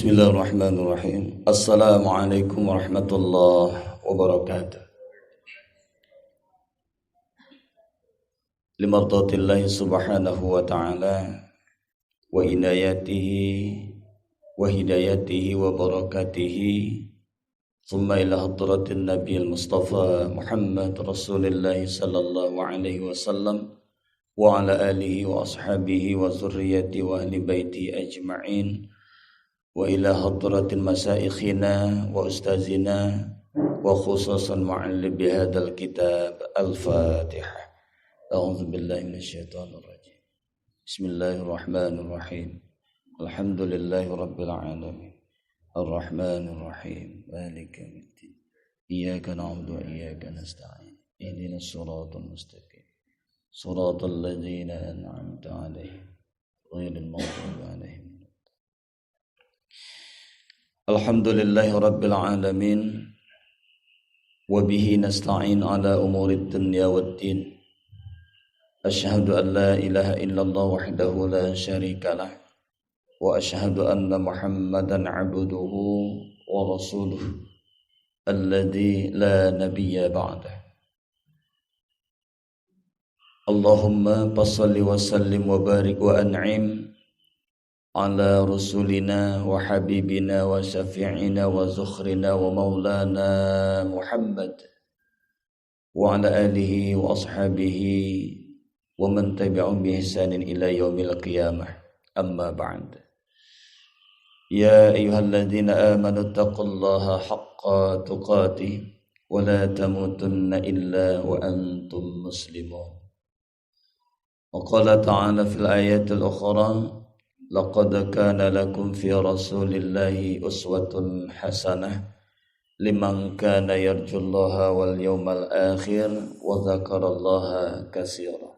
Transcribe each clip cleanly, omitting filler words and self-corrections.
Bismillahirrahmanirrahim. Assalamualaikum warahmatullahi wabarakatuh. Limardatillahi subhanahu wa ta'ala wa inayatihi wa hidayatihi wa barakatihi thumma ila hadratin nabiyil mustafa Muhammad Rasulillah sallallahu alaihi wasallam wa ala alihi wa ashabihi wa zurriyati wa ahli baiti ajma'in wa ila hadratin masaikhina wa ustazina wa khususan mu'allim bihadal kitab al-fatihah. A'udzu billahi minasyaitonir rajim. Bismillahirrahmanirrahim. Alhamdulillahi rabbil alamin. Arrahmanir rahim. Maliki yaumiddin. Iyyaka na'budu wa iyyaka nasta'in. Ihdinas siratal mustaqim. Siratal ladzina an'amta 'alaihim ghairil maghdubi 'alaihim. Alhamdulillahi rabbil alamin. Wa bihi nasta'in ala umurid dunya waddin. Asyhadu an la ilaha illallah wahdahu la syarika lah. Wa asyhadu anna Muhammadan 'abduhu wa rasuluh alladzi la nabiyya ba'dah. Allahumma passalli wa sallim wa barik wa an'im ala rasulina wa habibina wa syafi'ina wa zukhrina wa maulana Muhammad wa ala alihi wa ashabihi wa man tabi'ahum bi ihsanin ila yaumil qiyamah. Amma ba'd. Ya ayyuhalladzina amanu taqullaha haqqa tuqatih wa la tamutunna illa wa antum muslimun. Wa qala ta'ala fil ayatil ukhra laqad kana lakum fi rasulillahi uswatun hasanah liman kana yarjullaha wal yawmal akhir wa dzakarallaha katsira.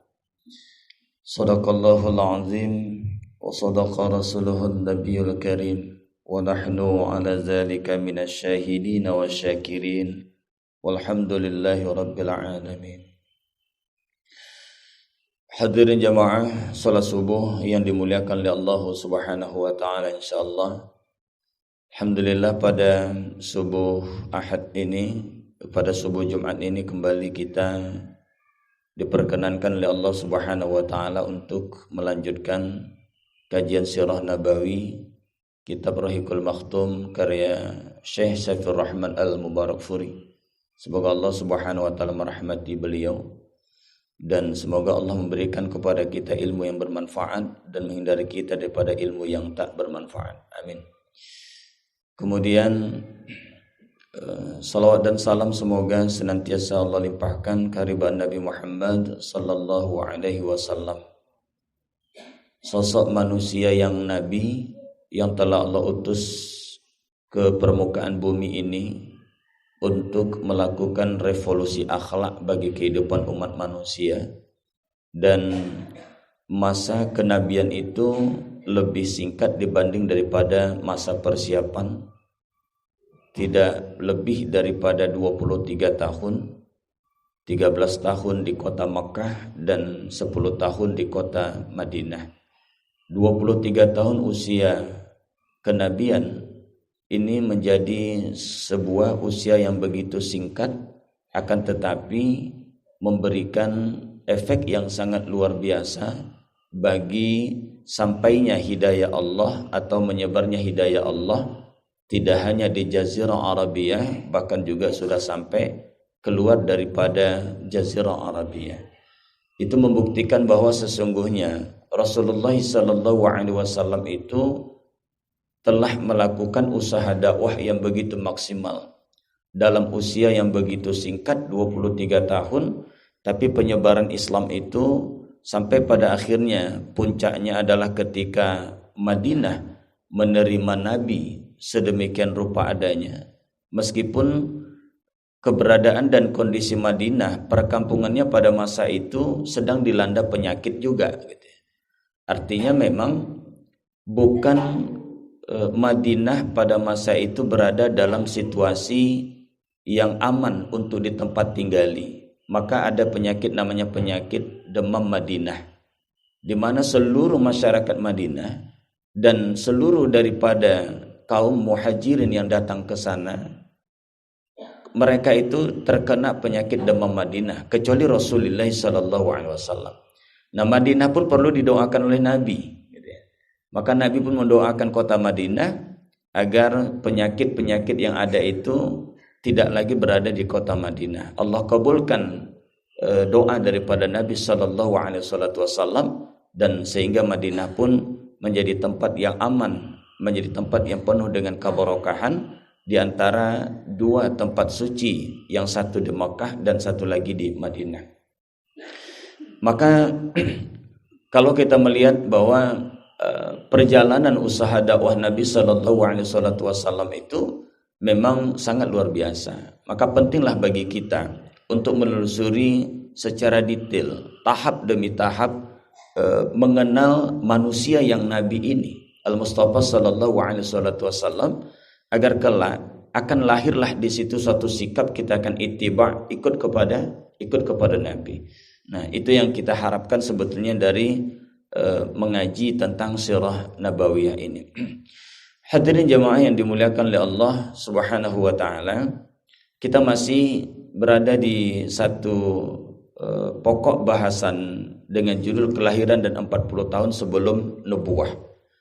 Shadaqallahul azim wa sadaqa rasuluhun nabiyul karim wa nahnu ala dzalika minasy syahidin wasyakirin walhamdulillahi rabbil alamin. Hadirin jamaah salat subuh yang dimuliakan oleh Allah Subhanahu wa taala insyaallah. Alhamdulillah pada subuh Ahad ini, pada subuh Jumat ini kembali kita diperkenankan oleh Allah Subhanahu wa taala untuk melanjutkan kajian sirah nabawi kitab Rahiqul Makhtum karya Syekh Saifur Rahman Al-Mubarakfuri. Semoga Allah Subhanahu wa taala merahmati beliau dan semoga Allah memberikan kepada kita ilmu yang bermanfaat dan menghindari kita daripada ilmu yang tak bermanfaat. Amin. Kemudian salawat dan salam semoga senantiasa Allah limpahkan kehadiran Nabi Muhammad sallallahu alaihi wasallam. Sosok manusia yang nabi yang telah Allah utus ke permukaan bumi ini untuk melakukan revolusi akhlak bagi kehidupan umat manusia, dan masa kenabian itu lebih singkat dibanding daripada masa persiapan, tidak lebih daripada 23 tahun, 13 tahun di kota Makkah dan 10 tahun di kota Madinah. 23 tahun usia kenabian ini menjadi sebuah usia yang begitu singkat, akan tetapi memberikan efek yang sangat luar biasa bagi sampainya hidayah Allah atau menyebarnya hidayah Allah, tidak hanya di Jazirah Arabiyah, bahkan juga sudah sampai keluar daripada Jazirah Arabiyah. Itu membuktikan bahwa sesungguhnya Rasulullah SAW itu telah melakukan usaha dakwah yang begitu maksimal dalam usia yang begitu singkat 23 tahun, tapi penyebaran Islam itu sampai pada akhirnya puncaknya adalah ketika Madinah menerima Nabi sedemikian rupa adanya. Meskipun keberadaan dan kondisi Madinah, perkampungannya pada masa itu sedang dilanda penyakit juga gitu. Artinya memang bukan Madinah pada masa itu berada dalam situasi yang aman untuk di tempat tinggali. Maka ada penyakit namanya penyakit demam Madinah, di mana seluruh masyarakat Madinah dan seluruh daripada kaum muhajirin yang datang ke sana, mereka itu terkena penyakit demam Madinah, kecuali Rasulullah sallallahu alaihi wasallam. Nah, Madinah pun perlu didoakan oleh Nabi, gitu ya. Maka Nabi pun mendoakan kota Madinah agar penyakit-penyakit yang ada itu tidak lagi berada di kota Madinah. Allah kabulkan doa daripada Nabi sallallahu alaihi wasallam, dan sehingga Madinah pun menjadi tempat yang aman, menjadi tempat yang penuh dengan keberkahan di antara dua tempat suci, yang satu di Makkah dan satu lagi di Madinah. Maka kalau kita melihat bahwa perjalanan usaha dakwah Nabi sallallahu alaihi wasallam itu memang sangat luar biasa, maka pentinglah bagi kita untuk menelusuri secara detail, tahap demi tahap, mengenal manusia yang Nabi ini, Al-Mustafa sallallahu alaihi wasallam, agar kelak akan lahirlah di situ suatu sikap kita akan ittiba, ikut kepada Nabi. Nah, itu yang kita harapkan sebetulnya dari mengaji tentang sirah nabawiyah ini. Hadirin jamaah yang dimuliakan oleh Allah Subhanahu wa taala, kita masih berada di satu pokok bahasan dengan judul kelahiran dan 40 tahun sebelum nubuwah.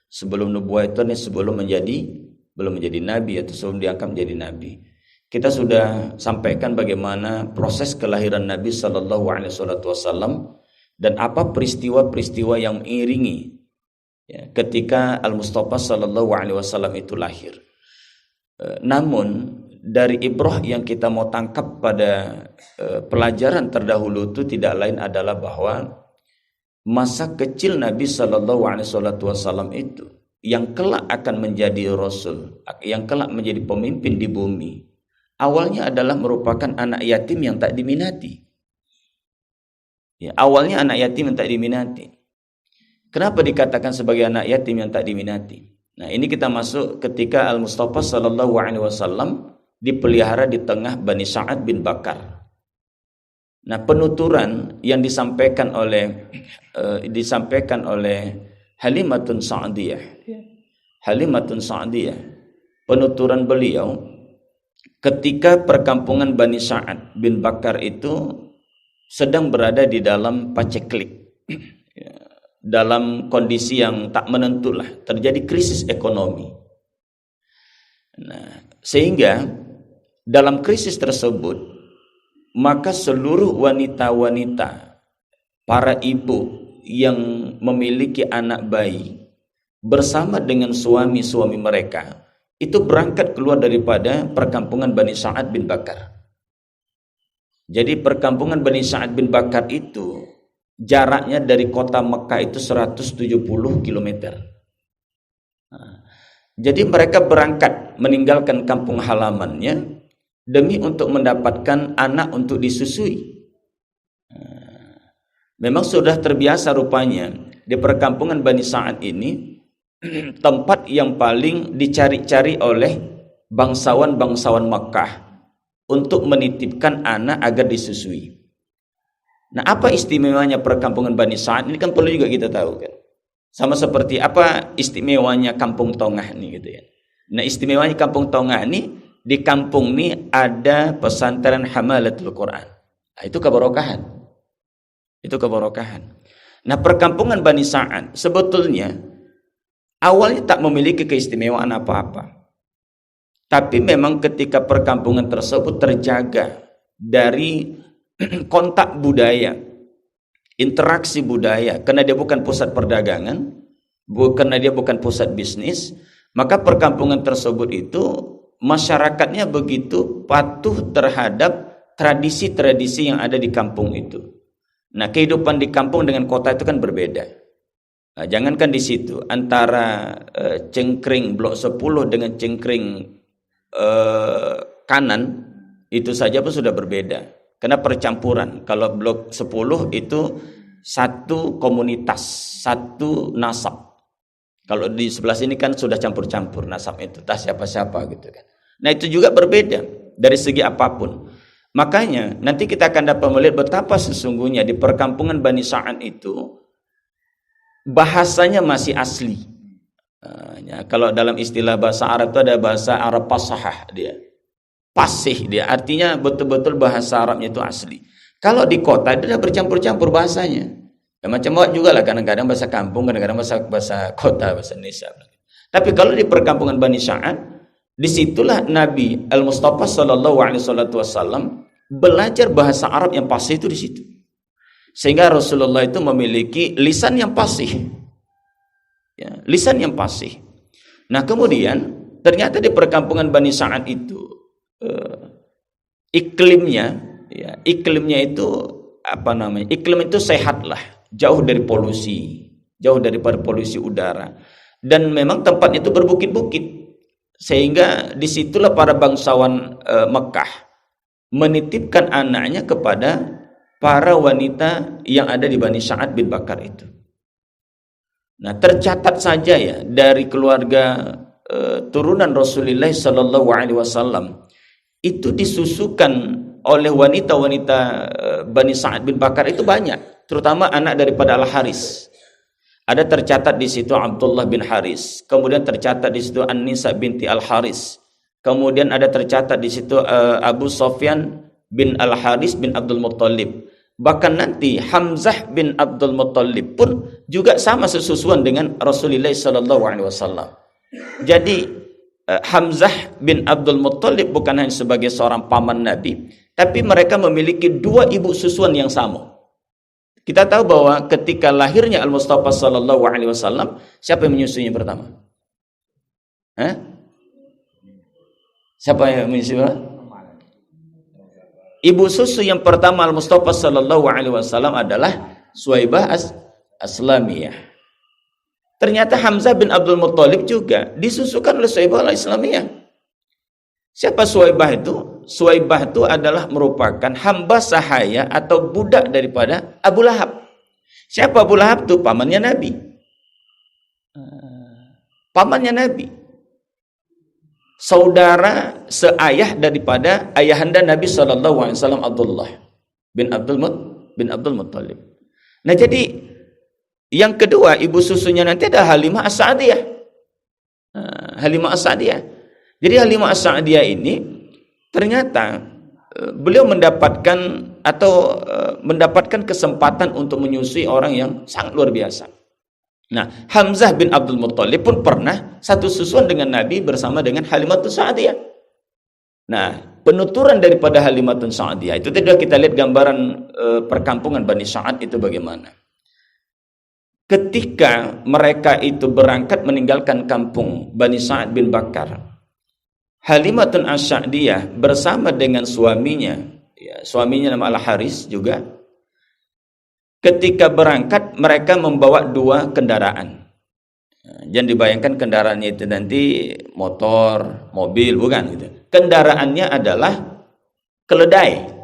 Sebelum nubuwah itu sebelum belum menjadi nabi atau sebelum diangkat menjadi nabi. Kita sudah sampaikan bagaimana proses kelahiran Nabi sallallahu alaihi wasallam dan apa peristiwa-peristiwa yang mengiringi ya, ketika Al-Mustafa sallallahu alaihi wasallam itu lahir. Namun dari ibrah yang kita mau tangkap pada pelajaran terdahulu itu tidak lain adalah bahwa masa kecil Nabi sallallahu alaihi wasallam itu yang kelak akan menjadi rasul, yang kelak menjadi pemimpin di bumi, awalnya adalah merupakan anak yatim yang tak diminati. Ya, awalnya anak yatim yang tak diminati. Kenapa dikatakan sebagai anak yatim yang tak diminati? Nah, ini kita masuk ketika Al-Mustafa sallallahu alaihi wasallam dipelihara di tengah Bani Sa'ad bin Bakar. Nah, penuturan yang disampaikan oleh Halimatun Sa'diyah, penuturan beliau ketika perkampungan Bani Sa'ad bin Bakar itu sedang berada di dalam paceklik, dalam kondisi yang tak menentulah, terjadi krisis ekonomi. Nah, sehingga dalam krisis tersebut, maka seluruh wanita-wanita, para ibu yang memiliki anak bayi bersama dengan suami-suami mereka itu berangkat keluar daripada perkampungan Bani Sa'ad bin Bakar. Jadi perkampungan Bani Sa'ad bin Bakar itu jaraknya dari kota Mekah itu 170 km. Nah, jadi mereka berangkat meninggalkan kampung halamannya demi untuk mendapatkan anak untuk disusui. Memang sudah terbiasa rupanya di perkampungan Bani Sa'ad ini tempat yang paling dicari-cari oleh bangsawan-bangsawan Makkah untuk menitipkan anak agar disusui. Nah, apa istimewanya perkampungan Bani Sa'ad ini kan perlu juga kita tahu kan. Sama seperti apa istimewanya Kampung Tongah ini gitu ya. Nah, istimewanya Kampung Tongah ini, di kampung ini ada pesantren Hamalatul Quran. Nah, itu keberkahan. Nah, perkampungan Bani Sa'ad sebetulnya awalnya tak memiliki keistimewaan apa-apa. Tapi memang ketika perkampungan tersebut terjaga dari kontak budaya, interaksi budaya, karena dia bukan pusat perdagangan, karena dia bukan pusat bisnis, maka perkampungan tersebut itu masyarakatnya begitu patuh terhadap tradisi-tradisi yang ada di kampung itu. Nah, kehidupan di kampung dengan kota itu kan berbeda. Nah, jangankan di situ, antara cengkring blok 10 dengan cengkring kanan itu saja pun sudah berbeda. Karena percampuran. Kalau blok 10 itu satu komunitas, satu nasab. Kalau di sebelah sini kan sudah campur-campur nasab itu, tak siapa-siapa gitu kan. Nah, itu juga berbeda dari segi apapun. Makanya nanti kita akan dapat melihat betapa sesungguhnya di perkampungan Bani Sa'ad itu bahasanya masih asli. Ya, kalau dalam istilah bahasa Arab itu ada bahasa Arab fasahah dia. Fasih dia, artinya betul-betul bahasa Arabnya itu asli. Kalau di kota itu udah bercampur-campur bahasanya. Ya, macam-macam juga lah, kadang-kadang bahasa kampung, kadang-kadang bahasa kota, bahasa Indonesia. Tapi kalau di perkampungan Bani Sa'ad, disitulah Nabi Al-Mustafa Sallallahu Alaihi Wasallam belajar bahasa Arab yang fasih itu di situ. Sehingga Rasulullah itu memiliki lisan yang fasih. Ya, lisan yang fasih. Nah, kemudian ternyata di perkampungan Bani Sa'ad itu iklimnya itu apa namanya? Iklim itu sehat lah, jauh dari polusi, jauh daripada polusi udara. Dan memang tempat itu berbukit-bukit, sehingga disitulah para bangsawan Mekah menitipkan anaknya kepada para wanita yang ada di Bani Sa'ad bin Bakar itu. Nah, tercatat saja ya dari keluarga turunan Rasulullah Sallallahu Alaihi Wasallam itu disusukan oleh wanita-wanita Bani Sa'ad bin Bakar itu banyak, terutama anak daripada Al-Haris. Ada tercatat di situ Abdullah bin Haris, kemudian tercatat di situ An-Nisa binti Al-Haris, kemudian ada tercatat di situ Abu Sufyan bin Al-Haris bin Abdul Muttalib. Bahkan nanti Hamzah bin Abdul Muttalib pun juga sama sesusuan dengan Rasulullah sallallahu alaihi wasallam. Jadi Hamzah bin Abdul Muttalib bukan hanya sebagai seorang paman Nabi, tapi mereka memiliki dua ibu susuan yang sama. Kita tahu bahwa ketika lahirnya Al-Mustafa sallallahu alaihi wasallam, siapa yang menyusuinya pertama? Siapa yang menyusuinya? Ibu susu yang pertama Al-Mustafa sallallahu alaihi wasallam adalah Suwaibah Aslamiyah. Ternyata Hamzah bin Abdul Muttalib juga disusukan oleh Suwaibah al-Islamiyah. Siapa Suwaibah itu? Suwaibah itu adalah merupakan hamba sahaya atau budak daripada Abu Lahab. Siapa Abu Lahab itu? Pamannya Nabi. Pamannya Nabi. Saudara seayah daripada ayahanda Nabi SAW, Abdullah bin Abdul Muttalib. Nah, jadi yang kedua, ibu susunya nanti ada Halimah As-Sa'diyah. Halimah As-Sa'diyah. Jadi Halimah As-Sa'diyah ini ternyata beliau mendapatkan kesempatan untuk menyusui orang yang sangat luar biasa. Nah, Hamzah bin Abdul Muttalib pun pernah satu susuan dengan Nabi bersama dengan Halimah As-Sa'diyah. Nah, penuturan daripada Halimah As-Sa'diyah itu tadi kita lihat gambaran perkampungan Bani Sa'ad itu bagaimana. Ketika mereka itu berangkat meninggalkan kampung Bani Sa'ad bin Bakar, Halimatun As-Sa'diyah bersama dengan suaminya, suaminya nama Al-Haris juga, ketika berangkat mereka membawa dua kendaraan. Jangan dibayangkan kendaraannya itu nanti motor, mobil, bukan gitu. Kendaraannya adalah keledai.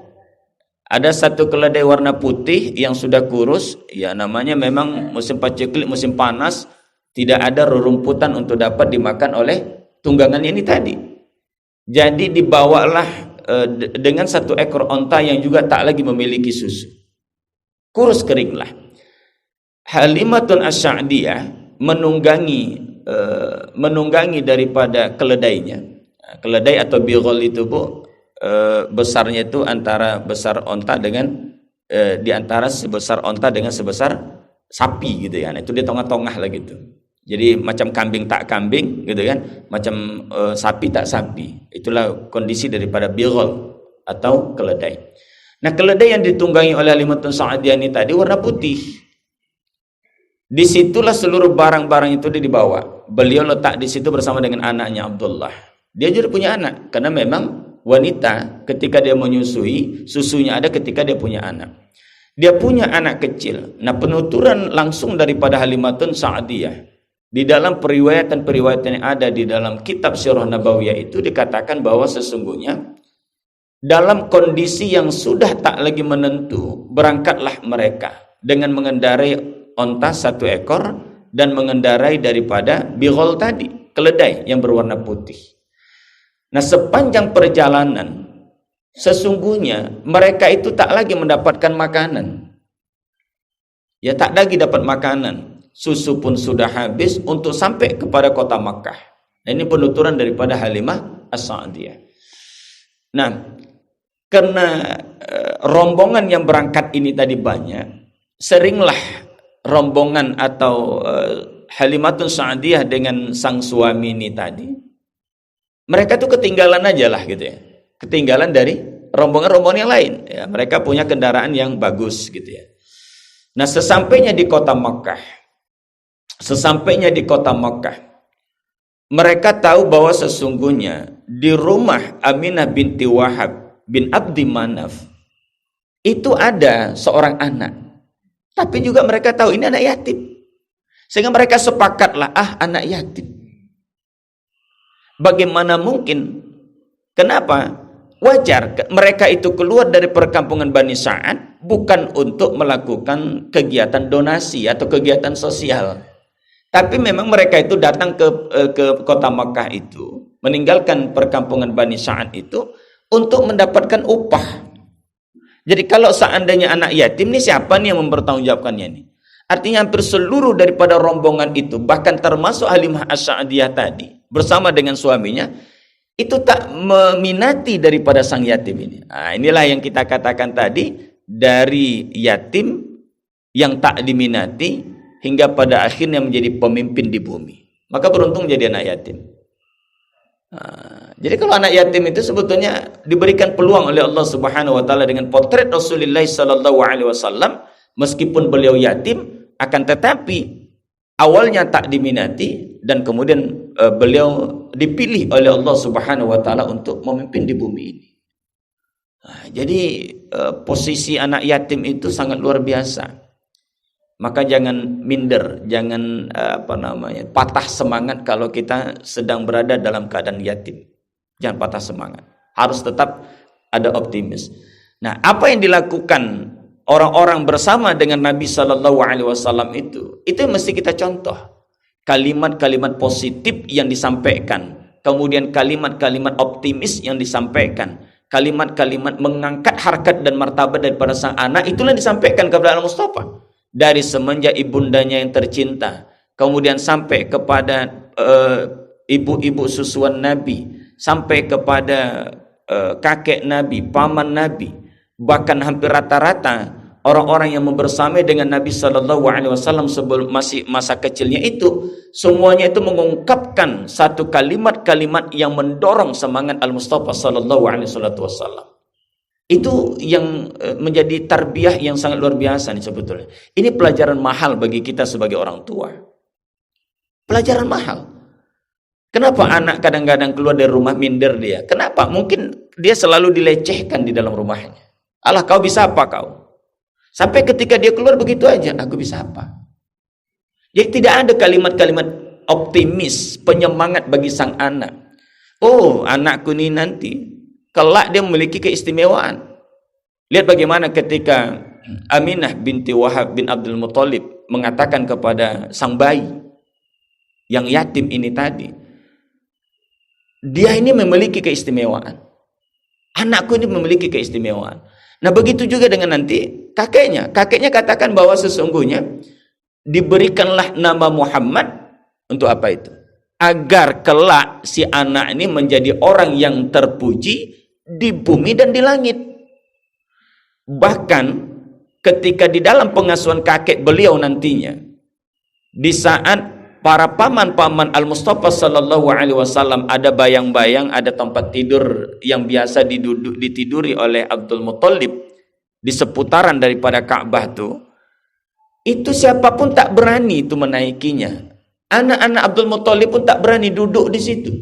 Ada satu keledai warna putih yang sudah kurus, ya namanya memang musim paceklik, musim panas, tidak ada rerumputan untuk dapat dimakan oleh tunggangannya ini tadi. Jadi dibawalah dengan satu ekor onta yang juga tak lagi memiliki susu. Kurus keringlah. Halimatun As-Sa'diyah menunggangi daripada keledainya. Keledai atau bighal itu Bu, besarnya itu antara besar onta dengan di antara sebesar onta dengan sebesar sapi gitu ya. Nah, itu di tengah-tengah lah gitu. Jadi macam kambing tak kambing gitu kan, macam sapi tak sapi. Itulah kondisi daripada bighal atau keledai. Nah, keledai yang ditunggangi oleh Halimatun Sa'diyah ini tadi warna putih. Disitulah seluruh barang-barang itu dibawa. Beliau letak di situ bersama dengan anaknya Abdullah. Dia juga punya anak karena memang wanita ketika dia menyusui, susunya ada ketika dia punya anak. Dia punya anak kecil. Nah, penuturan langsung daripada Halimatun Sa'diyah di dalam periwayatan-periwayatan yang ada di dalam kitab Sirah Nabawiyah itu dikatakan bahwa sesungguhnya dalam kondisi yang sudah tak lagi menentu, berangkatlah mereka dengan mengendarai onta satu ekor dan mengendarai daripada bighal tadi, keledai yang berwarna putih. Nah, sepanjang perjalanan sesungguhnya mereka itu tak lagi mendapatkan makanan. Ya, tak lagi dapat makanan. susu pun sudah habis untuk sampai kepada kota Makkah. Nah, ini penuturan daripada Halimah As-Sa'diyah. Nah, karena rombongan yang berangkat ini tadi banyak, seringlah rombongan atau Halimatun Sa'diyah dengan sang suami ini tadi, mereka tuh ketinggalan aja lah gitu ya, ketinggalan dari rombongan-rombongan yang lain ya. Mereka punya kendaraan yang bagus gitu ya. Nah, sesampainya di kota Makkah, mereka tahu bahwa sesungguhnya di rumah Aminah binti Wahab bin Abdi Manaf itu ada seorang anak. Tapi juga mereka tahu ini anak yatim. Sehingga mereka sepakatlah, anak yatim. Bagaimana mungkin? Kenapa? Wajar mereka itu keluar dari perkampungan Bani Sa'ad bukan untuk melakukan kegiatan donasi atau kegiatan sosial. Tapi memang mereka itu datang ke kota Makkah itu, meninggalkan perkampungan Bani Sa'ad itu untuk mendapatkan upah. Jadi kalau seandainya anak yatim ini siapa nih yang mempertanggungjawabkannya ini? Artinya hampir seluruh daripada rombongan itu, bahkan termasuk Halimah As-Sa'diyah tadi bersama dengan suaminya, itu tak meminati daripada sang yatim ini. Nah, inilah yang kita katakan tadi, dari yatim yang tak diminati hingga pada akhirnya menjadi pemimpin di bumi. Maka beruntung jadi anak yatim. Nah, jadi kalau anak yatim itu sebetulnya diberikan peluang oleh Allah Subhanahu wa taala dengan potret Rasulullah sallallahu alaihi wasallam, meskipun beliau yatim akan tetapi awalnya tak diminati dan kemudian beliau dipilih oleh Allah Subhanahu wa taala untuk memimpin di bumi ini. Nah, jadi posisi anak yatim itu sangat luar biasa. Maka jangan minder, jangan patah semangat kalau kita sedang berada dalam keadaan yatim. Jangan patah semangat. Harus tetap ada optimis. Nah, apa yang dilakukan orang-orang bersama dengan Nabi Sallallahu Alaihi Wasallam itu mesti kita contoh. Kalimat-kalimat positif yang disampaikan, kemudian kalimat-kalimat optimis yang disampaikan, kalimat-kalimat mengangkat harkat dan martabat daripada sang anak, itulah yang disampaikan kepada Al-Mustafa. Dari semenjak ibundanya yang tercinta, kemudian sampai kepada ibu-ibu susuan Nabi, sampai kepada kakek Nabi, paman Nabi, bahkan hampir rata-rata orang-orang yang bersamai dengan Nabi Sallallahu Alaihi Wasallam sebelum masih masa kecilnya itu, semuanya itu mengungkapkan satu kalimat-kalimat yang mendorong semangat Al-Mustafa Sallallahu Alaihi Wasallam. Itu yang menjadi tarbiyah yang sangat luar biasa nih sebetulnya. Ini pelajaran mahal bagi kita sebagai orang tua. Pelajaran mahal. Kenapa anak kadang-kadang keluar dari rumah minder dia? Kenapa? Mungkin dia selalu dilecehkan di dalam rumahnya. Allah, kau bisa apa kau? Sampai ketika dia keluar begitu aja, aku bisa apa? Jadi tidak ada kalimat-kalimat optimis, penyemangat bagi sang anak. Oh, anakku ini nanti kelak dia memiliki keistimewaan. Lihat bagaimana ketika Aminah binti Wahab bin Abdul Muttalib mengatakan kepada sang bayi yang yatim ini tadi, dia ini memiliki keistimewaan. Anakku ini memiliki keistimewaan. Nah, begitu juga dengan nanti kakeknya. Kakeknya katakan bahwa sesungguhnya diberikanlah nama Muhammad untuk apa itu? Agar kelak si anak ini menjadi orang yang terpuji di bumi dan di langit. Bahkan ketika di dalam pengasuhan kakek beliau nantinya, di saat para paman-paman Al-Mustafa Sallallahu Alaihi Wasallam ada bayang-bayang, ada tempat tidur yang biasa ditiduri oleh Abdul Muttalib di seputaran daripada Ka'bah itu siapapun tak berani itu menaikinya. Anak-anak Abdul Muttalib pun tak berani duduk di situ.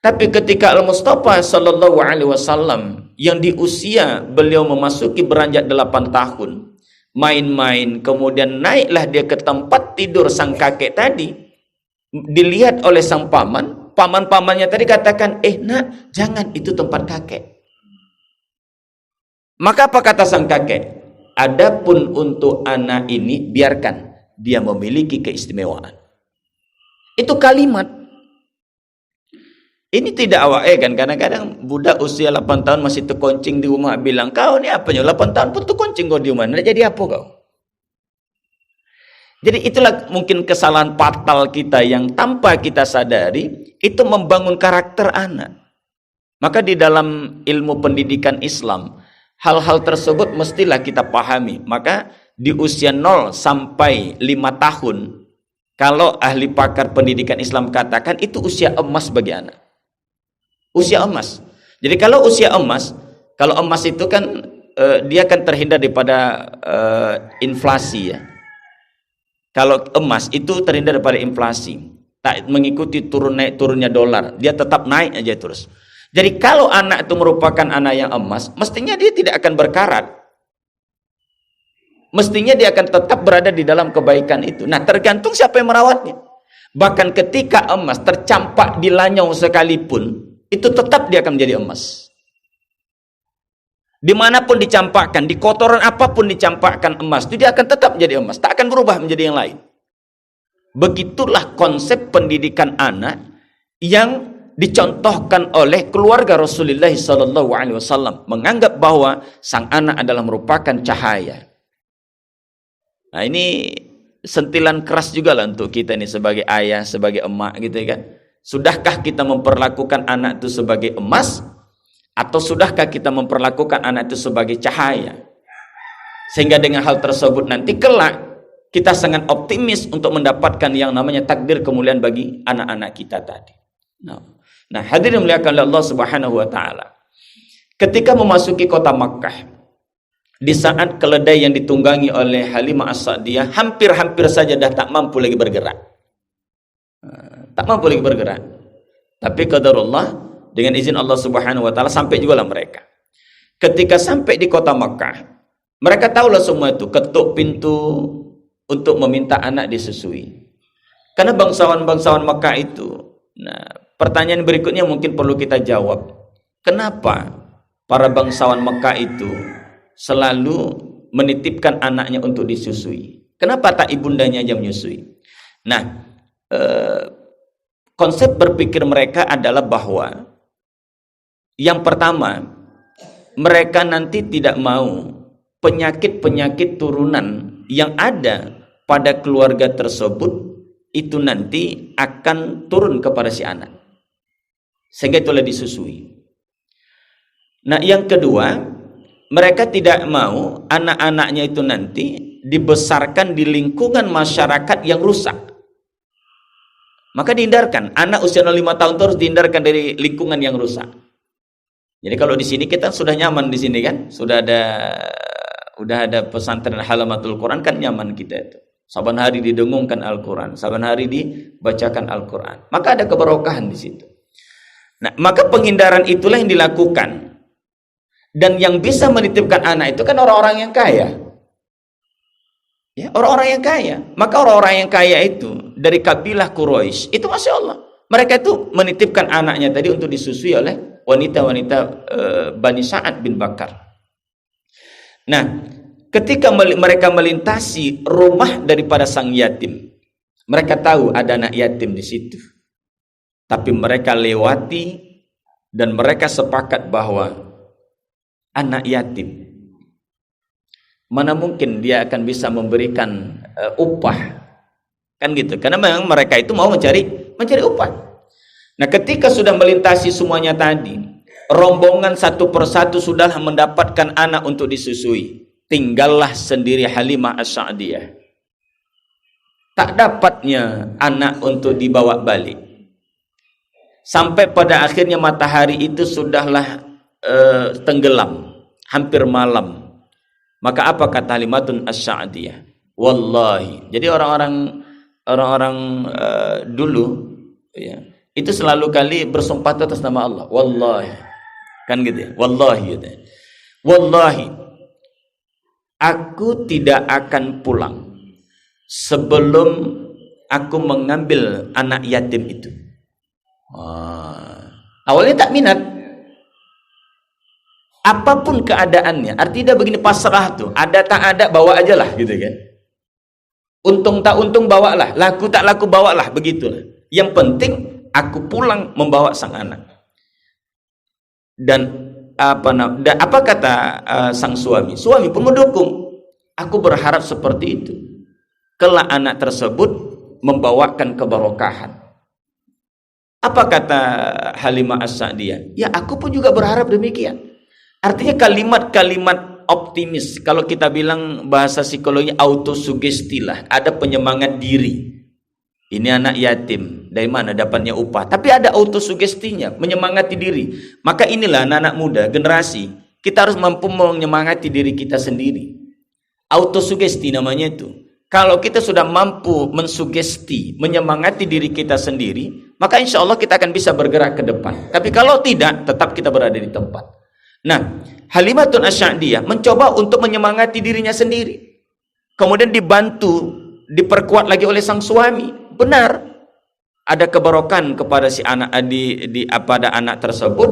Tapi ketika Al-Mustafa Sallallahu Alaihi Wasallam yang di usia beliau memasuki beranjak 8 tahun, main-main, kemudian naiklah dia ke tempat tidur sang kakek tadi, dilihat oleh sang paman-pamannya tadi katakan, nak, jangan, itu tempat kakek. Maka apa kata sang kakek? Adapun untuk anak ini, biarkan dia memiliki keistimewaan. Itu kalimat. Ini tidak awak kan, kadang-kadang budak usia 8 tahun masih terkoncing di rumah bilang, kau ni apanya 8 tahun pun terkoncing kau di rumah, nak jadi apa kau? Jadi itulah mungkin kesalahan fatal kita yang tanpa kita sadari itu membangun karakter anak. Maka di dalam ilmu pendidikan Islam, hal-hal tersebut mestilah kita pahami. Maka di usia 0 sampai 5 tahun, kalau ahli pakar pendidikan Islam katakan itu usia emas bagi anak. Usia emas. Jadi kalau usia emas, kalau emas itu kan dia akan terhindar daripada inflasi ya. Kalau emas itu terhindar daripada inflasi, tak mengikuti turun naik turunnya dolar, dia tetap naik aja terus. Jadi kalau anak itu merupakan anak yang emas, mestinya dia tidak akan berkarat. Mestinya dia akan tetap berada di dalam kebaikan itu. Nah, tergantung siapa yang merawatnya. Bahkan ketika emas tercampak di lanyong sekalipun, itu tetap dia akan menjadi emas. Dimanapun dicampakkan, di kotoran apapun dicampakkan emas, itu dia akan tetap menjadi emas, tak akan berubah menjadi yang lain. Begitulah konsep pendidikan anak yang dicontohkan oleh keluarga Rasulullah SAW, menganggap bahwa sang anak adalah merupakan cahaya. Nah, ini sentilan keras juga lah untuk kita ini sebagai ayah, sebagai emak gitu kan. Sudahkah kita memperlakukan anak itu sebagai emas? Atau sudahkah kita memperlakukan anak itu sebagai cahaya? Sehingga dengan hal tersebut nanti kelak kita sangat optimis untuk mendapatkan yang namanya takdir kemuliaan bagi anak-anak kita tadi. Nah, hadirin muliakan oleh Allah Subhanahu wa taala. Ketika memasuki kota Makkah, di saat keledai yang ditunggangi oleh Halimah As-Sa'diyah hampir-hampir saja dah tak mampu lagi bergerak. Tak mampu lagi bergerak. Tapi qadarullah, dengan izin Allah Subhanahu wa taala sampai juga lah mereka. Ketika sampai di kota Makkah, mereka tahulah semua itu, ketuk pintu untuk meminta anak disusui. Karena bangsawan-bangsawan Makkah itu. Nah, pertanyaan berikutnya mungkin perlu kita jawab. Kenapa para bangsawan Makkah itu selalu menitipkan anaknya untuk disusui? Kenapa tak ibundanya aja menyusui? Nah, konsep berpikir mereka adalah bahwa yang pertama, mereka nanti tidak mau penyakit-penyakit turunan yang ada pada keluarga tersebut itu nanti akan turun kepada si anak. Sehingga itulah disusui. Nah, yang kedua, mereka tidak mau anak-anaknya itu nanti dibesarkan di lingkungan masyarakat yang rusak. Maka dihindarkan, anak usia 5 tahun terus dihindarkan dari lingkungan yang rusak. Jadi kalau di sini kita sudah nyaman di sini kan, udah ada pesantren Halamatul Quran kan nyaman kita itu. Saban hari didengungkan Al-Quran, saban hari dibacakan Al-Quran. Maka ada keberkahan di situ. Nah, maka penghindaran itulah yang dilakukan. Dan yang bisa menitipkan anak itu kan orang-orang yang kaya. Ya, orang-orang yang kaya. Maka orang-orang yang kaya itu dari kabilah Quraisy itu Masya Allah, mereka itu menitipkan anaknya tadi untuk disusui oleh wanita-wanita Bani Sa'ad bin Bakar. Nah, ketika mereka melintasi rumah daripada sang yatim, mereka tahu ada anak yatim di situ. Tapi mereka lewati dan mereka sepakat bahwa anak yatim, mana mungkin dia akan bisa memberikan upah, kan gitu. Karena memang mereka itu mau mencari upah. Nah, ketika sudah melintasi semuanya tadi, rombongan satu persatu sudah mendapatkan anak untuk disusui. Tinggallah sendiri Halimah As-Sa'diyah. Tak dapatnya anak untuk dibawa balik. Sampai pada akhirnya matahari itu sudahlah tenggelam, hampir malam. Maka apa kata Halimatun As-Sa'diyah? Wallahi. Jadi orang-orang dulu ya, itu selalu kali bersumpah atas nama Allah. Wallahi. Kan gitu ya. Wallahi gitu ya. Wallahi, aku tidak akan pulang sebelum aku mengambil anak yatim itu. Awalnya tak minat. Apapun keadaannya, artinya begini, pasrah tuh. Ada tak ada, bawa aja lah gitu kan. Untung tak untung, bawalah. Laku tak laku, bawalah. Begitulah. Yang penting aku pulang membawa sang anak. Dan apa kata sang suami? Suami pun mendukung. Aku berharap seperti itu. kelak anak tersebut membawakan keberkahan. Apa kata Halimah As-Sa'diyah? Ya, aku pun juga berharap demikian. Artinya kalimat-kalimat optimis. Kalau kita bilang bahasa psikologi autosugesti lah, ada penyemangat diri. Ini anak yatim, dari mana dapatnya upah? Tapi ada autosugestinya, menyemangati diri. Maka inilah anak-anak muda, generasi, kita harus mampu menyemangati diri kita sendiri. Autosugesti namanya itu. Kalau kita sudah mampu mensugesti, menyemangati diri kita sendiri, maka insya Allah kita akan bisa bergerak ke depan. Tapi kalau tidak, tetap kita berada di tempat. Nah, Halimatun Asy-Sya'diyah mencoba untuk menyemangati dirinya sendiri. Kemudian dibantu, diperkuat lagi oleh sang suami. Benar, ada kebarokan kepada si anak pada anak tersebut,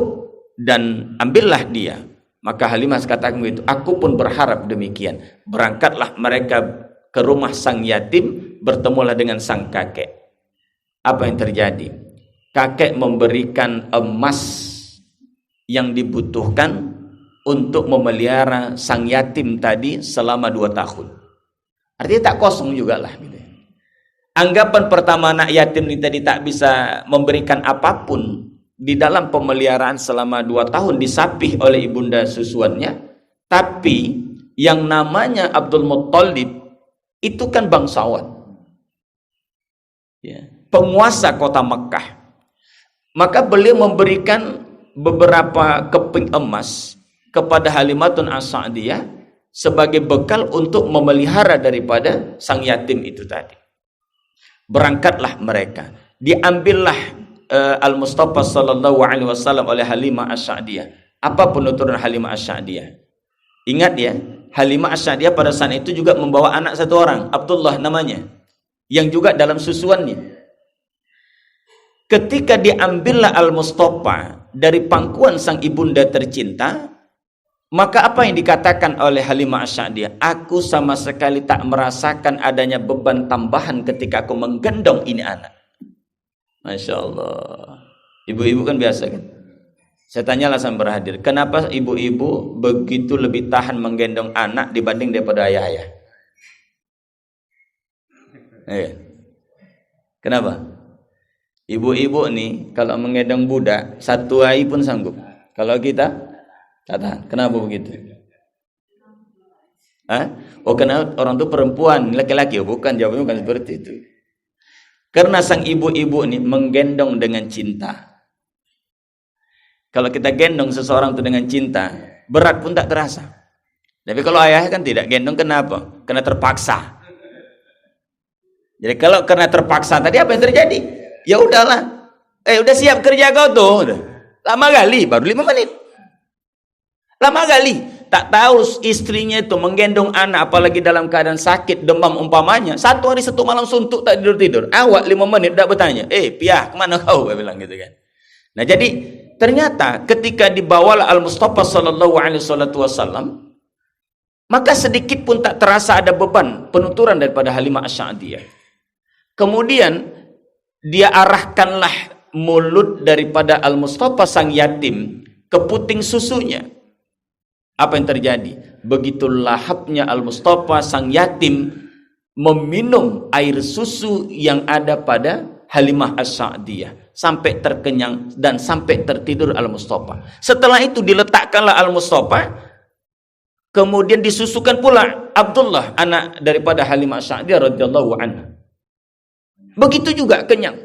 dan ambillah dia. Maka Halimah katakan begitu, aku pun berharap demikian. Berangkatlah mereka ke rumah sang yatim, bertemulah dengan sang kakek. Apa yang terjadi? Kakek memberikan emas yang dibutuhkan untuk memelihara sang yatim tadi selama 2 tahun. Artinya tak kosong juga lah gitu. Anggapan pertama anak yatim ini tadi tak bisa memberikan apapun di dalam pemeliharaan selama 2 tahun, disapih oleh ibunda susuannya. Tapi yang namanya Abdul Muttalib itu kan bangsawan, ya, penguasa kota Mekah. Maka beliau memberikan beberapa keping emas kepada Halimatun As-Sa'diyah sebagai bekal untuk memelihara daripada sang yatim itu tadi. Berangkatlah mereka, diambillah Al-Mustafa sallallahu alaihi wasallam oleh Halimah As-Sa'diyah. Apa penuturan Halimah As-Sa'diyah? Ingat ya, Halimah As-Sa'diyah pada saat itu juga membawa anak 1 orang, Abdullah namanya, yang juga dalam susuannya. Ketika diambillah Al-Mustafa dari pangkuan sang ibunda tercinta, maka apa yang dikatakan oleh Halimah As-Sa'diyah? Aku sama sekali tak merasakan adanya beban tambahan ketika aku menggendong ini anak. Masya Allah. Ibu-ibu kan biasa kan? Saya tanyalah sama berhadir, kenapa ibu-ibu begitu lebih tahan menggendong anak dibanding daripada ayah-ayah? Kenapa? Ibu-ibu nih kalau menggendong budak 1 hari pun sanggup. Kalau kita tak tahan. Kenapa begitu? Oh, karena orang itu perempuan, laki-laki. Oh, bukan, jawabannya bukan seperti itu. Karena sang ibu-ibu ini menggendong dengan cinta. Kalau kita gendong seseorang itu dengan cinta, berat pun tak terasa. Tapi kalau ayah kan tidak, gendong kenapa? Karena terpaksa. Jadi kalau karena terpaksa tadi apa yang terjadi? Ya udahlah. Udah siap kerja kau tuh. Lama kali, baru 5 menit. Lama kali. Tak tahu istrinya itu menggendong anak, apalagi dalam keadaan sakit, demam umpamanya. 1 hari 1 malam suntuk tak tidur-tidur. Awak 5 menit tak bertanya. Piah, kemana kau? Dia bilang gitu kan. Nah jadi ternyata ketika dibawalah Al-Mustafa sallallahu alaihi wasallam, maka sedikit pun tak terasa ada beban penuturan daripada Halimah Asy-Sya'diyah. Kemudian dia arahkanlah mulut daripada Al-Mustafa sang yatim ke puting susunya. Apa yang terjadi? Begitu lahapnya Al-Mustafa sang yatim meminum air susu yang ada pada Halimah As-Sa'diyah sampai terkenyang dan sampai tertidur Al-Mustafa. Setelah itu diletakkanlah Al-Mustafa, kemudian disusukan pula Abdullah, anak daripada Halimah As-Sa'diyah radhiyallahu anha. Begitu juga kenyang.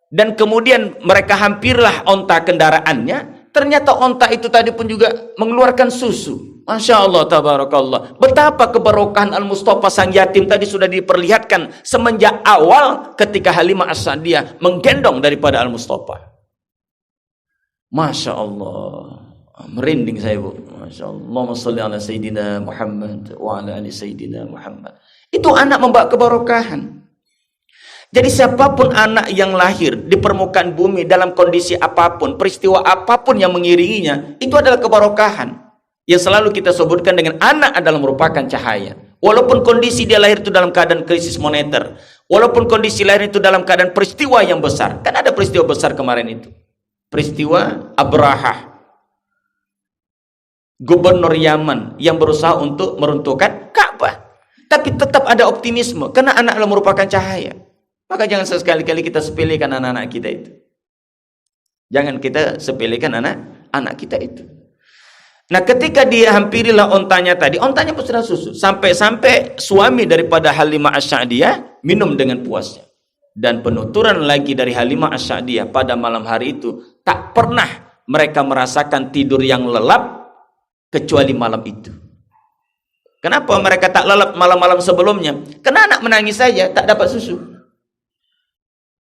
Dan kemudian mereka hampirlah onta kendaraannya. Ternyata onta itu tadi pun juga mengeluarkan susu. Masya Allah, tabarakallah. Betapa keberkahan Al-Mustafa sang yatim tadi sudah diperlihatkan semenjak awal ketika Halimah As-Sa'diyah menggendong daripada Al-Mustafa. Masya Allah. Merinding saya, Bu. Masya Allah. Allahumma salli ala Sayyidina Muhammad wa ala ali Sayyidina Muhammad. Itu anak membawa keberkahan. Jadi siapapun anak yang lahir di permukaan bumi dalam kondisi apapun, peristiwa apapun yang mengiringinya, itu adalah keberkahan. Yang selalu kita sebutkan dengan anak adalah merupakan cahaya. Walaupun kondisi dia lahir itu dalam keadaan krisis moneter, walaupun kondisi lahir itu dalam keadaan peristiwa yang besar. Kan ada peristiwa besar kemarin itu. Peristiwa Abrahah, gubernur Yaman yang berusaha untuk meruntuhkan Ka'bah. Tapi tetap ada optimisme, karena anak adalah merupakan cahaya. Maka jangan sekali-kali kita sepelekan anak-anak kita itu. Jangan kita sepelekan anak kita itu. Nah, ketika dia hampirilah ontanya tadi, ontanya pun sudah susu. Sampai-sampai suami daripada Halimah Asy-Sya'diyah minum dengan puasnya. Dan penuturan lagi dari Halimah Asy-Sya'diyah pada malam hari itu, tak pernah mereka merasakan tidur yang lelap kecuali malam itu. Kenapa mereka tak lelap malam-malam sebelumnya? Karena anak menangis saja, tak dapat susu.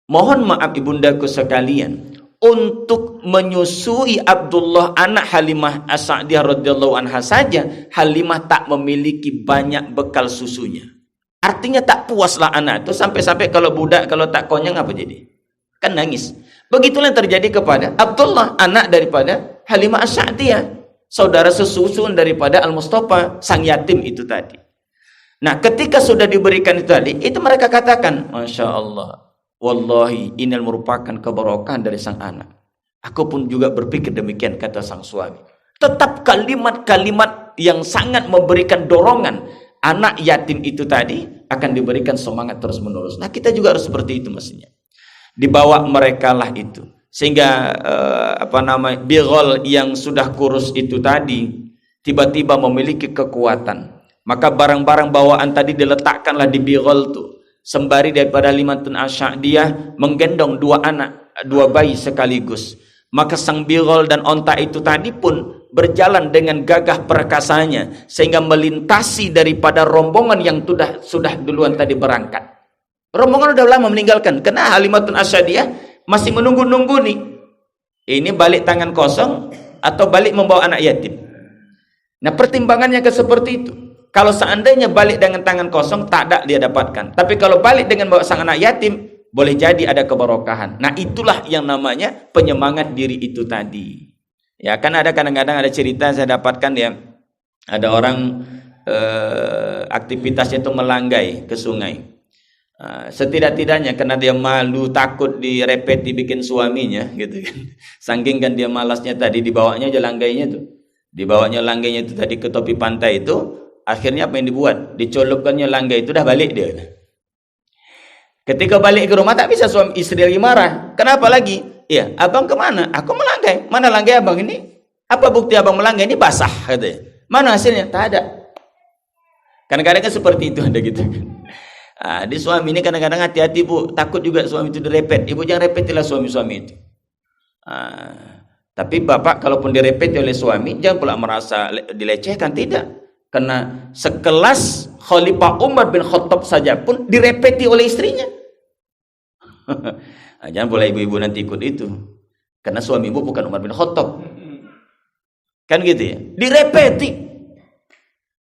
Mohon maaf ibundaku sekalian, untuk menyusui Abdullah anak Halimah As-Sa'diyah radhiyallahu anha saja, Halimah tak memiliki banyak bekal susunya. Artinya tak puaslah anak itu, sampai-sampai kalau budak kalau tak konyang apa jadi? Kan nangis. Begitulah yang terjadi kepada Abdullah anak daripada Halimah As-Sa'diyah, saudara sesusun daripada Al-Mustafa, sang yatim itu tadi. Nah, ketika sudah diberikan itu tadi, itu mereka katakan, Masya Allah, wallahi ini merupakan keberkahan dari sang anak. Aku pun juga berpikir demikian, kata sang suami. Tetap kalimat-kalimat yang sangat memberikan dorongan. Anak yatim itu tadi akan diberikan semangat terus menerus. Nah, kita juga harus seperti itu mestinya. Dibawa mereka lah itu. Sehingga Bighal yang sudah kurus itu tadi tiba-tiba memiliki kekuatan. Maka barang-barang bawaan tadi diletakkanlah di Bighal itu. Sembari daripada Halimah Asy-Sya'diyah menggendong dua bayi sekaligus. Maka sang Bighal dan onta itu tadi pun berjalan dengan gagah perkasanya sehingga melintasi daripada rombongan yang sudah duluan tadi berangkat. Rombongan sudah lama meninggalkan, karena Halimah Asy-Sya'diyah masih menunggu-nunggu nih. Ini balik tangan kosong atau balik membawa anak yatim. Nah, pertimbangannya seperti itu. Kalau seandainya balik dengan tangan kosong, tak ada dia dapatkan. Tapi kalau balik dengan bawa sang anak yatim, boleh jadi ada keberkahan. Nah, itulah yang namanya penyemangat diri itu tadi. Ya, kan ada kadang-kadang ada cerita saya dapatkan ya, ada orang aktivitasnya itu melanggai ke sungai. Setidak-tidaknya karena dia malu, takut direpet dibikin suaminya gitu kan. Saking kan dia malasnya tadi, dibawanya aja langgainya tuh. Dibawanya langgainya itu tadi ke tepi pantai itu. Akhirnya apa yang dibuat? Dicolupkannya langgai itu, dah balik dia. Ketika balik ke rumah tak bisa, suami istri lagi marah. Kenapa lagi? Ya, abang kemana? Aku melanggai. Mana langgai abang ini? Apa bukti abang melanggai? Ini basah katanya. Mana hasilnya? Tak ada. Kadang-kadang kan seperti itu ada gitu. Di suami ini kadang-kadang hati-hati bu, takut juga suami itu direpet. Ibu jangan repetilah suami-suami itu. Tapi bapak kalaupun direpeti oleh suami, jangan pula merasa dilecehkan, tidak. Karena sekelas Khalifah Umar bin Khattab saja pun direpeti oleh istrinya. Jangan boleh ibu-ibu nanti ikut itu. Karena suami ibu bukan Umar bin Khattab. Kan gitu ya. Direpeti.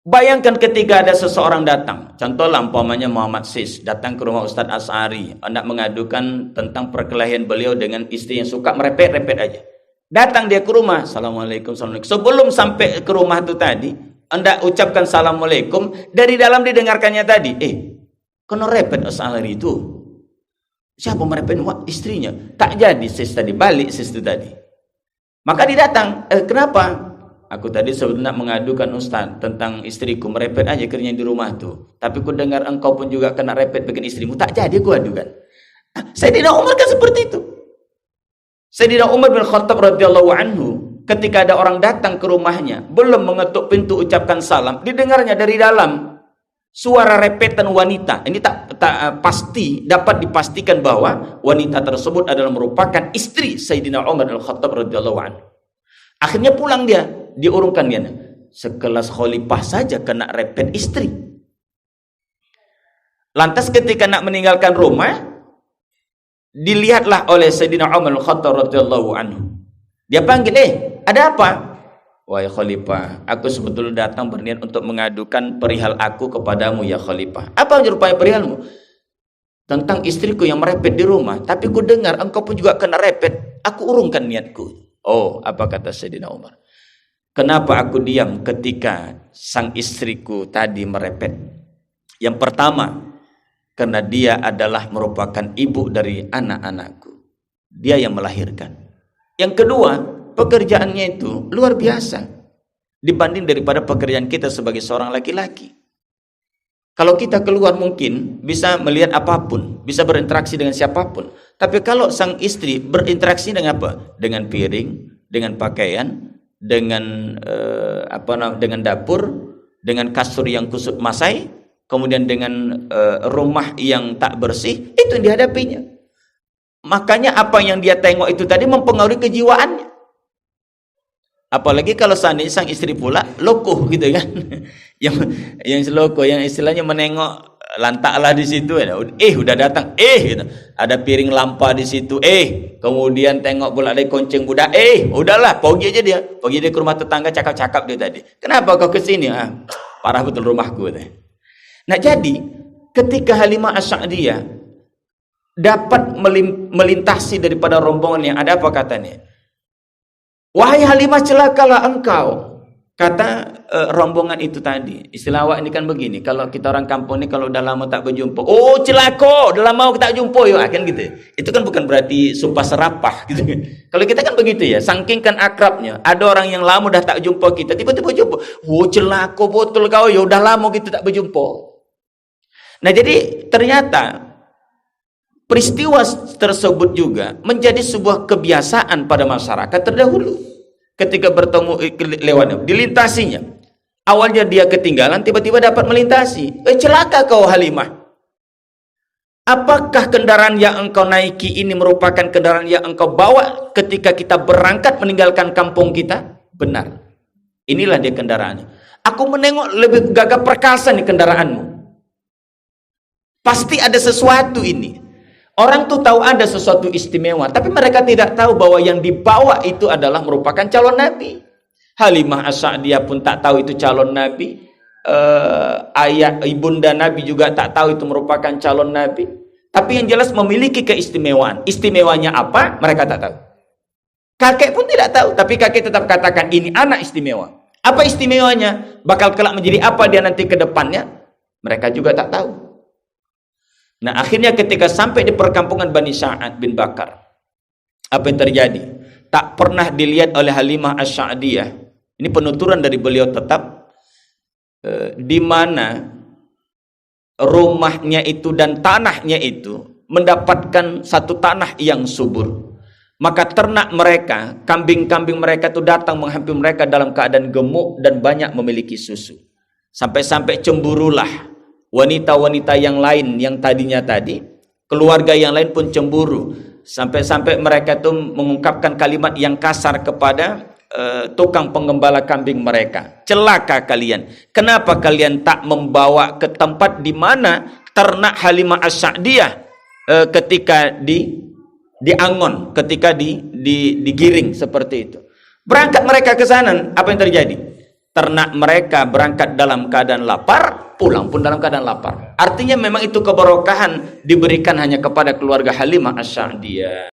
Bayangkan ketika ada seseorang datang. Contoh umpamanya Muhammad Sis datang ke rumah Ustadz Asy'ari, hendak mengadukan tentang perkelahian beliau dengan istri yang suka merepet-repet aja. Datang dia ke rumah, Assalamualaikum, Assalamualaikum. Sebelum sampai ke rumah itu tadi, hendak ucapkan Assalamualaikum, dari dalam didengarkannya tadi, kono repet Asy'ari itu. Siapa merepet? Wah, istrinya. Tak jadi sis tadi, balik sis itu tadi. Maka dia datang, kenapa? Aku tadi sebenarnya mengadukan Ustaz tentang istriku merepet aja kerjanya di rumah tuh. Tapi ku dengar engkau pun juga kena repet bikin istrimu. Tak jadi ku adukan. Sayyidina Umar kan seperti itu. Sayyidina Umar bin Khattab radhiyallahu anhu, ketika ada orang datang ke rumahnya, belum mengetuk pintu ucapkan salam, didengarnya dari dalam suara repetan wanita. Ini tak pasti, dapat dipastikan bahwa wanita tersebut adalah merupakan istri Sayyidina Umar bin Khattab radhiyallahu anhu. Akhirnya pulang dia, diurungkan dia. Sekelas khalifah saja kena repet istri. Lantas ketika nak meninggalkan rumah, dilihatlah oleh Sayyidina Umar bin Khattab radhiyallahu anhu. Dia panggil, ada apa? Wahai khalifah, aku sebetulnya datang berniat untuk mengadukan perihal aku kepadamu ya khalifah. Apa rupanya perihalmu? Tentang istriku yang merepet di rumah. Tapi ku dengar engkau pun juga kena repet. Aku urungkan niatku. Oh, apa kata Sayyidina Umar? Kenapa aku diam ketika sang istriku tadi merepet? Yang pertama, karena dia adalah merupakan ibu dari anak-anakku. Dia yang melahirkan. Yang kedua, pekerjaannya itu luar biasa dibanding daripada pekerjaan kita sebagai seorang laki-laki. Kalau kita keluar mungkin bisa melihat apapun, bisa berinteraksi dengan siapapun. Tapi kalau sang istri berinteraksi dengan apa? Dengan piring, dengan pakaian, dengan dengan dapur, dengan kasur yang kusut masai, kemudian dengan rumah yang tak bersih, itu yang dihadapinya. Makanya apa yang dia tengok itu tadi mempengaruhi kejiwaannya. Apalagi kalau sang istri pula lokoh gitu kan. yang lokoh, yang istilahnya menengok lantaklah di situ, udah datang, gitu. Ada piring lampa di situ, kemudian tengok pula ada konceng budak, udahlah, pergi aja dia ke rumah tetangga, cakap-cakap dia tadi. Kenapa kau ke sini? Parah betul rumahku. Nah, jadi ketika Halimah As-Sa'diyah dapat melintasi daripada rombongan yang ada, apa katanya? Wahai Halimah, celakalah engkau. Kata rombongan itu tadi. Istilah awak ini kan begini, kalau kita orang kampung ini kalau udah lama tak berjumpa, oh celaka, udah lama kita tak jumpa ya, kan gitu. Itu kan bukan berarti sumpah serapah gitu. Kalau kita kan begitu ya, saking kan akrabnya. Ada orang yang lama udah tak jumpa kita, tiba-tiba jumpa, oh celaka betul kau ya, udah lama kita tak berjumpa. Nah, jadi ternyata peristiwa tersebut juga menjadi sebuah kebiasaan pada masyarakat terdahulu. Ketika bertemu lewat, dilintasinya. Awalnya dia ketinggalan, tiba-tiba dapat melintasi. Celaka kau Halimah. Apakah kendaraan yang engkau naiki ini merupakan kendaraan yang engkau bawa ketika kita berangkat meninggalkan kampung kita? Benar. Inilah dia kendaraannya. Aku menengok lebih gagah perkasa nih kendaraanmu. Pasti ada sesuatu ini. Orang tuh tahu ada sesuatu istimewa, tapi mereka tidak tahu bahwa yang dibawa itu adalah merupakan calon Nabi. Halimah As-Sa'diyah pun tak tahu itu calon Nabi. Ayah ibunda Nabi juga tak tahu itu merupakan calon Nabi. Tapi yang jelas memiliki keistimewaan. Istimewanya apa? Mereka tak tahu. Kakek pun tidak tahu, tapi kakek tetap katakan ini anak istimewa. Apa istimewanya? Bakal kelak menjadi apa dia nanti ke depannya? Mereka juga tak tahu. Nah, akhirnya ketika sampai di perkampungan Bani Sa'ad bin Bakar, apa yang terjadi? Tak pernah dilihat oleh Halimah As-Sa'diyah. Ini penuturan dari beliau tetap, di mana rumahnya itu dan tanahnya itu mendapatkan satu tanah yang subur. Maka ternak mereka, kambing-kambing mereka itu datang menghampiri mereka dalam keadaan gemuk dan banyak memiliki susu. Sampai-sampai cemburulah wanita-wanita yang lain yang tadinya keluarga yang lain pun cemburu. Sampai-sampai mereka itu mengungkapkan kalimat yang kasar kepada tukang penggembala kambing mereka. Celaka kalian. Kenapa kalian tak membawa ke tempat di mana ternak Halimah As-Sa'diyah ketika diangon, ketika digiring seperti itu. Berangkat mereka ke sana, apa yang terjadi? Ternak mereka berangkat dalam keadaan lapar, pulang pun dalam keadaan lapar. Artinya memang itu keberkahan diberikan hanya kepada keluarga Halimah As-Sa'diyah.